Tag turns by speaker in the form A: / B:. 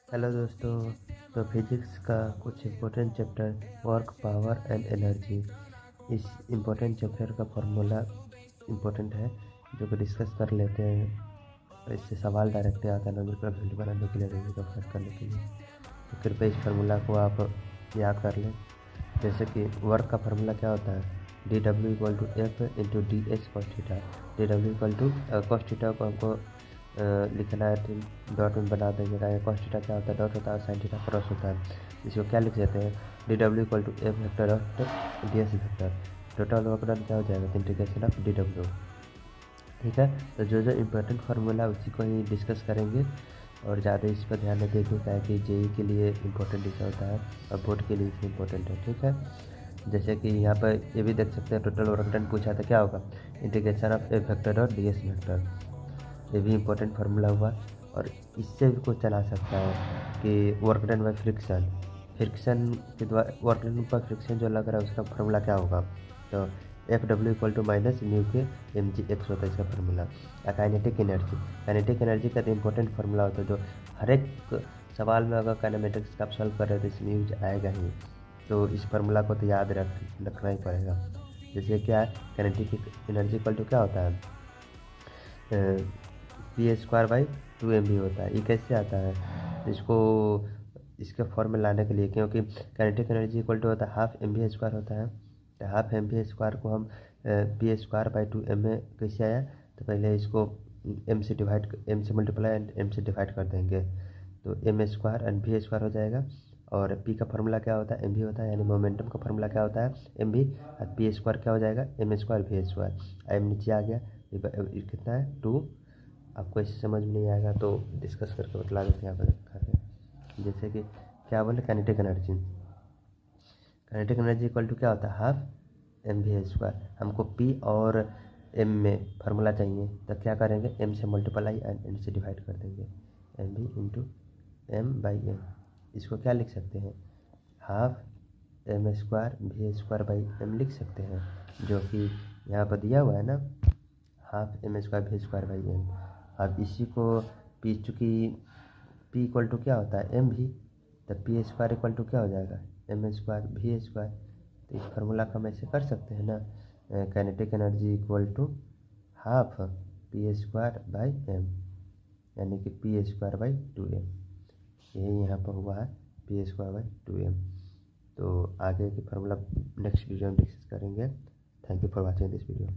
A: Hello दोस्तों। तो physics का कुछ important chapter work, power and energy. इस इम्पोर्टेंट चैप्टर का फार्मूला इम्पोर्टेंट है जो कि डिस्कस कर लेते हैं। इससे सवाल डायरेक्टली आता है न्यूमेरिकल वैल्यू बनाने के लिए, वैल्यू का फाइंड करने के लिए। तो कृपया इस फार्मूला को आप याद कर लें। जैसे कि वर्क का फार्मूला क्या होता है, D W equal to F into D H cos theta. D W equal to cos theta को हमको लिखना है तो डॉट में बना देंगे। कॉस थीटा क्या होता है, डॉट होता है, साइन थीटा क्रॉस होता है। इसको क्या लिख देते हैं, D W equal to F vector of D S vector. Total work done क्या हो जाएगा, इंटीग्रेशन ऑफ डी डब्ल्यू। ठीक है, तो जो जो इम्पोर्टेंट फार्मूला उसी को ही डिस्कस करेंगे और ज़्यादा इस पर ध्यान देंगे क्या है कि जेई के लिए इम्पोर्टेंट ऐसा होता है और बोर्ड के लिए इम्पोर्टेंट है। ठीक है, जैसे कि यहाँ पर ये भी देख सकते हैं, टोटल वर्क डन पूछा था, क्या होगा, इंटीग्रेशन ऑफ एफ वेक्टर और डी एस वेक्टर। ये भी इम्पोर्टेंट फार्मूला हुआ। और इससे भी कुछ चला सकता है कि work done by friction, friction के द्वारा वर्क डन पर फ्रिक्शन जो लग रहा है उसका फार्मूला क्या होगा, तो F W equal to minus mu K M G X होता है इसका formula. Kinetic energy, kinetic energy का तो इम्पोर्टेंट फार्मूला होता है जो हर एक सवाल में अगर काइनेमेटिक्स का आप सॉल्व कर रहे हो तो इसमें यूज आएगा ही। तो इस फार्मूला को तो याद रखना ही पड़ेगा। जैसे क्या है, काइनेटिक एनर्जी इक्वल टू क्या होता है, पी स्क्वायर बाई 2mv होता है। ये कैसे आता है, इसके फॉर्म में लाने के लिए, क्योंकि काइनेटिक एनर्जी इक्वल टू होता है हाफ एम वी स्क्वायर होता है। तो हाफ एम वी स्क्वायर को हम पी स्क्वायर बाई 2m में कैसे आया, तो पहले इसको एम से मल्टीप्लाई एंड एम से डिवाइड कर देंगे तो M square and V square हो जाएगा। और पी का फार्मूला क्या होता है, एम वी होता है, यानी मोमेंटम का फार्मूला क्या होता है, एम वी। और पी स्क्वायर क्या हो जाएगा, M square V square. M नीचे आ गया, ये कितना है 2। आपको ऐसे समझ में नहीं आएगा तो डिस्कस करके बतला देते हैं यहाँ पर रखा है। जैसे कि क्या बोले, kinetic energy, kinetic energy equal to क्या होता है, हाफ एम वी स्क्वायर। हमको पी और एम में फार्मूला चाहिए तो क्या करेंगे, एम से मल्टीप्लाई एंड एन से डिवाइड कर देंगे, M V into M by M. इसको क्या लिख सकते हैं, half M square V square by M लिख सकते हैं, जो कि यहाँ पर दिया हुआ है ना, half M square V square by M. अब इसी को पी, चूँकि पी इक्वल टू क्या होता है, एम भी, तो पी स्क्वायर इक्वल टू क्या हो जाएगा, एम स्क्वायर वी स्क्वायर। तो इस फार्मूला का हम ऐसे कर सकते हैं ना, kinetic energy equal to half P square by M, यानी कि पी स्क्वायर बाई 2m। यही यहाँ पर हुआ है, पी स्क्वायर बाई 2m। तो आगे की फार्मूला नेक्स्ट वीडियो में डिस्कस करेंगे। Thank you for watching this video.